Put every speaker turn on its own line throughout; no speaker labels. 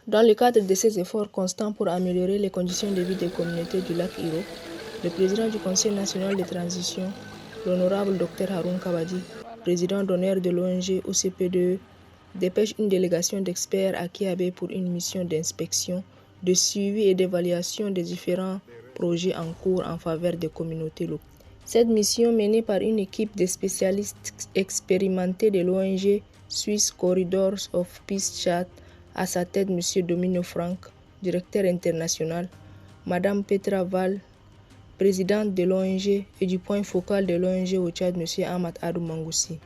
Dans le cadre de ses efforts constants pour améliorer les conditions de vie des communautés du lac Iro, le président du Conseil national de transition, l'honorable Dr Haroun Kabadi, président d'honneur de l'ONG OCPDE, dépêche une délégation d'experts à Kiabé pour une mission d'inspection, de suivi et d'évaluation des différents projets en cours en faveur des communautés locales. Cette mission, menée par une équipe de spécialistes expérimentés de l'ONG Swiss Corridors of Peace Tchad, à sa tête M. Domino Frank, directeur international, Mme Petra Val, présidente de l'ONG, et du point focal de l'ONG au Tchad, M. Ahmad Adou Mangoussi.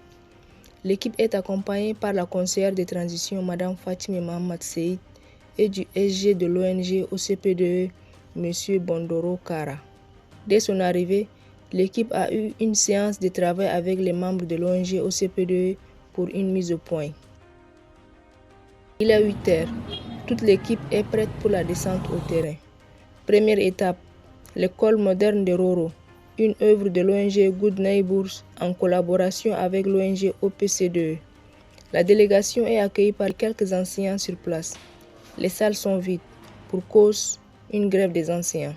L'équipe est accompagnée par la conseillère de transition, Mme Fatime Mohamed Seyd, et du SG de l'ONG OCPDE, M. Bondoro Kara. Dès son arrivée, l'équipe a eu une séance de travail avec les membres de l'ONG OCPDE pour une mise au point. Il est 8 heures. Toute l'équipe est prête pour la descente au terrain. Première étape, l'école moderne de Roro, une œuvre de l'ONG Good Neighbors en collaboration avec l'ONG OPCDE. La délégation est accueillie par quelques enseignants sur place. Les salles sont vides, pour cause une grève des enseignants.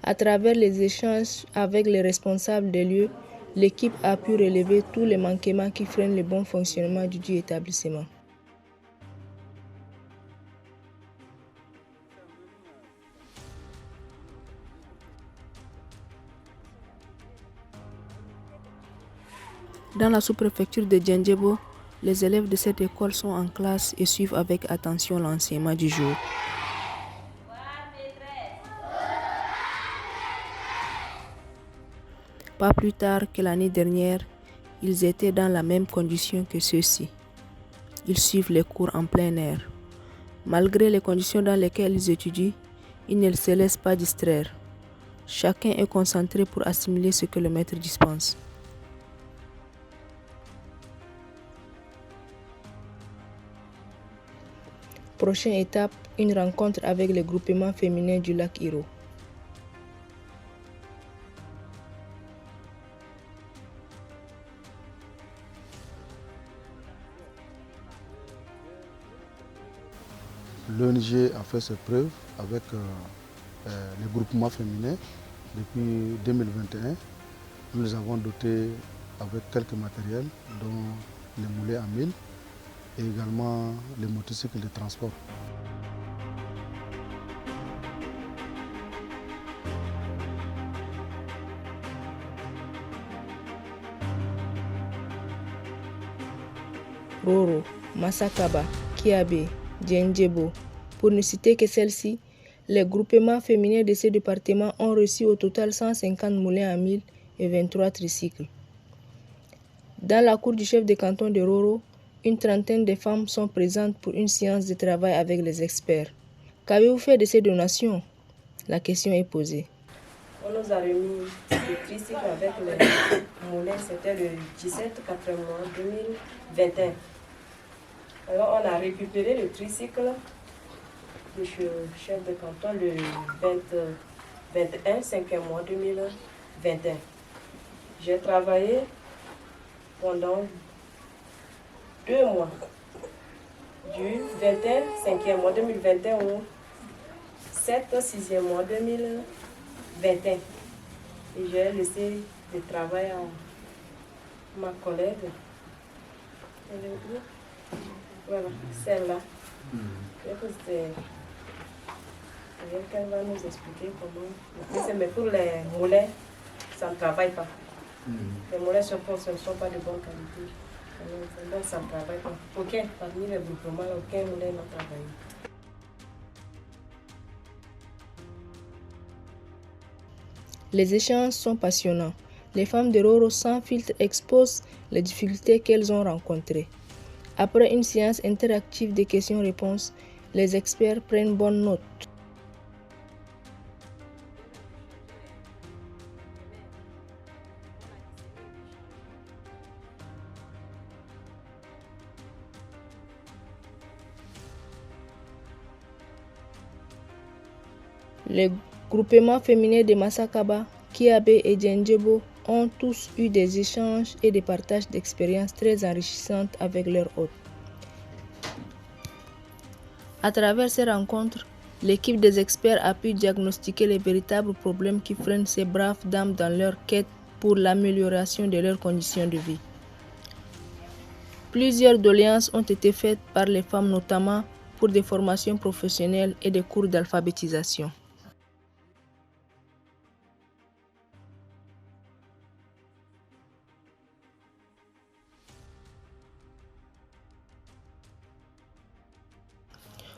À travers les échanges avec les responsables des lieux, l'équipe a pu relever tous les manquements qui freinent le bon fonctionnement du établissement. Dans la sous-préfecture de Djendjebo, les élèves de cette école sont en classe et suivent avec attention l'enseignement du jour. Pas plus tard que l'année dernière, ils étaient dans la même condition que ceux-ci. Ils suivent les cours en plein air. Malgré les conditions dans lesquelles ils étudient, ils ne se laissent pas distraire. Chacun est concentré pour assimiler ce que le maître dispense. Prochaine étape, une rencontre avec les groupements féminins du lac Iro.
L'ONG a fait ses preuves avec les groupements féminins depuis 2021. Nous les avons dotés avec quelques matériels, dont les moulets à mille et également les motocycles de transport.
Roro, Masakaba, Kiabé, Djendjebo, pour ne citer que celles-ci, les groupements féminins de ces départements ont reçu au total 150 moulins à mille et 23 tricycles. Dans la cour du chef de canton de Roro, une trentaine de femmes sont présentes pour une séance de travail avec les experts. Qu'avez-vous fait de ces donations? La question est posée.
On nous a remis le tricycle avec les moulins, c'était le 17 mois 2021. Alors on a récupéré le tricycle du chef de canton le 21 mois 2021. J'ai travaillé pendant 2 mois, du 21 mois 2021 au 6e mois 2021. Et j'ai laissé le travail à ma collègue. Voilà, celle-là. Elle va nous expliquer comment. Mais pour les moulins, ça ne travaille pas. Les moulins ce ne sont pas de bonne qualité. Donc ça ne travaille pas. Aucun, parmi les groupements, aucun moulin n'a travaillé.
Les échanges sont passionnants. Les femmes de Roro sans filtre exposent les difficultés qu'elles ont rencontrées. Après une séance interactive de questions-réponses, les experts prennent bonne note. Les groupements féminins de Masakaba, Kiabé et Djendjebo ont tous eu des échanges et des partages d'expériences très enrichissantes avec leurs hôtes. À travers ces rencontres, l'équipe des experts a pu diagnostiquer les véritables problèmes qui freinent ces braves dames dans leur quête pour l'amélioration de leurs conditions de vie. Plusieurs doléances ont été faites par les femmes, notamment pour des formations professionnelles et des cours d'alphabétisation.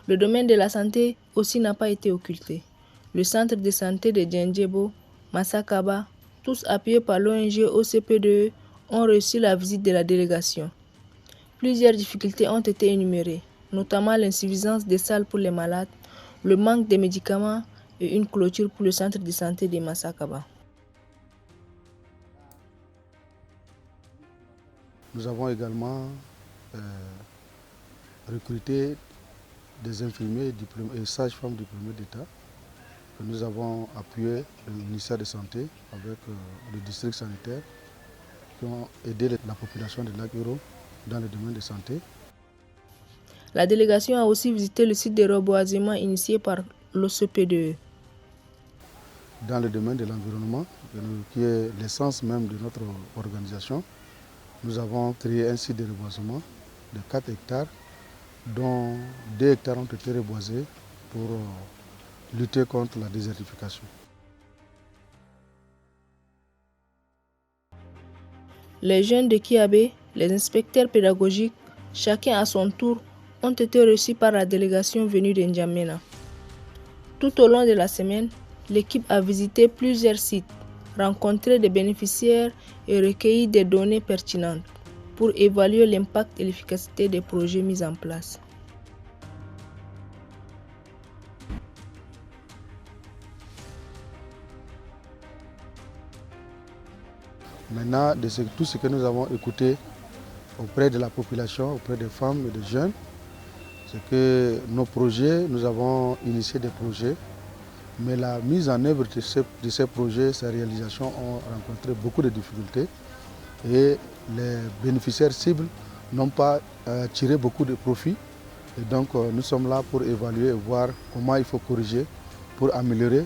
Le domaine de la santé aussi n'a pas été occulté. Le centre de santé de Djendjebo, Massakaba, tous appuyés par l'ONG OCPDE, ont reçu la visite de la délégation. Plusieurs difficultés ont été énumérées, notamment l'insuffisance des salles pour les malades, le manque de médicaments et une clôture pour le centre de santé de Massakaba.
Nous avons également recruté des infirmiers et sages-femmes diplômés d'État. Nous avons appuyé le ministère de la Santé avec le district sanitaire qui ont aidé la population de Lac-Iro dans le domaine de santé.
La délégation a aussi visité le site de reboisement initié par l'OCPDE.
Dans le domaine de l'environnement, qui est l'essence même de notre organisation, nous avons créé un site de reboisement de 4 hectares, dont 2 hectares ont été reboisés pour lutter contre la désertification.
Les jeunes de Kiabé, les inspecteurs pédagogiques, chacun à son tour, ont été reçus par la délégation venue de N'Djamena. Tout au long de la semaine, l'équipe a visité plusieurs sites, rencontré des bénéficiaires et recueilli des données pertinentes pour évaluer l'impact et l'efficacité des projets mis en place.
Maintenant, de tout ce que nous avons écouté auprès de la population, auprès des femmes et des jeunes, c'est que nos projets, nous avons initié des projets, mais la mise en œuvre de ces projets, sa réalisation ont rencontré beaucoup de difficultés et les bénéficiaires cibles n'ont pas tiré beaucoup de profit. Et donc nous sommes là pour évaluer et voir comment il faut corriger pour améliorer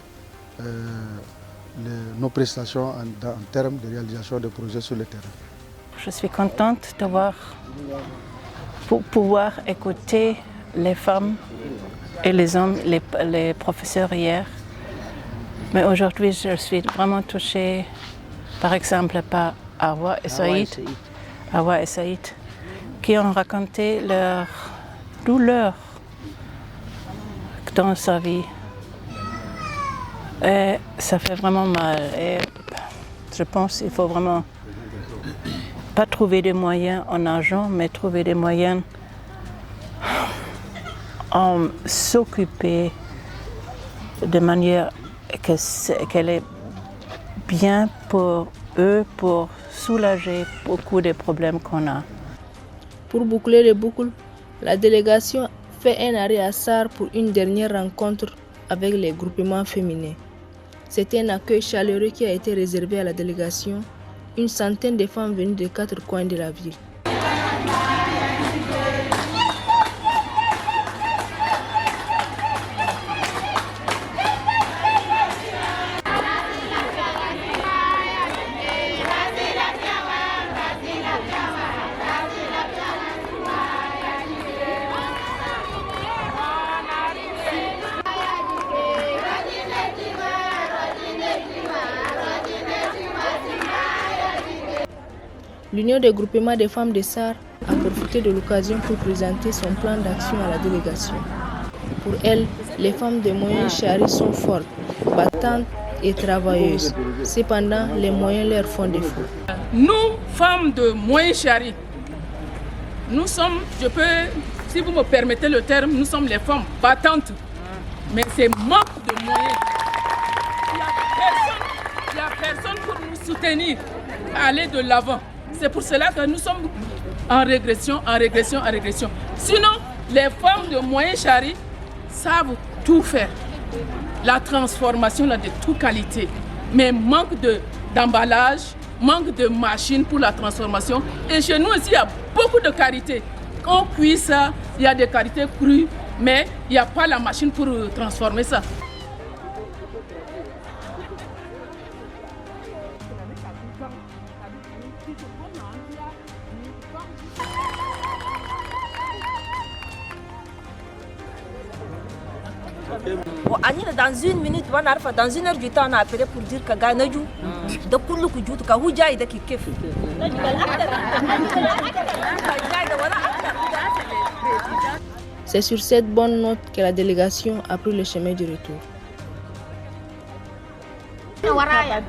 nos prestations en termes de réalisation de projets sur le terrain.
Je suis contente pour pouvoir écouter les femmes et les hommes, les professeurs hier. Mais aujourd'hui, je suis vraiment touchée, par exemple, par Awa et Saïd, qui ont raconté leur douleur dans sa vie. Et ça fait vraiment mal. Et je pense qu'il faut vraiment pas trouver des moyens en argent, mais trouver des moyens en s'occuper de manière qu'elle est bien pour eux, pour soulager beaucoup des problèmes qu'on a.
Pour boucler les boucles, la délégation fait un arrêt à Sarre pour une dernière rencontre avec les groupements féminins. C'était un accueil chaleureux qui a été réservé à la délégation, une centaine de femmes venues des 4 coins de la ville. L'Union des groupements des femmes de Sarre a profité de l'occasion pour présenter son plan d'action à la délégation. Pour elle, les femmes de Moyen Chari sont fortes, battantes et travailleuses. Cependant, les moyens leur font défaut.
Nous, femmes de Moyen Chari, nous sommes, si vous me permettez le terme, nous sommes les femmes battantes. Mais c'est manque de moyens. Il n'y a personne pour nous soutenir à aller de l'avant. C'est pour cela que nous sommes en régression. Sinon, les femmes de Moyen Chari savent tout faire. La transformation là, de toute qualité. Mais manque d'emballage, manque de machines pour la transformation. Et chez nous aussi, il y a beaucoup de qualités. Quand on cuit ça, il y a des qualités crues, mais il n'y a pas la machine pour transformer ça.
Dans une minute, dans une heure du temps, on a appelé pour dire que Ganaju, de Koulou Koudjou, que Houja et de Kikef.
C'est sur cette bonne note que la délégation a pris le chemin du retour.
waraya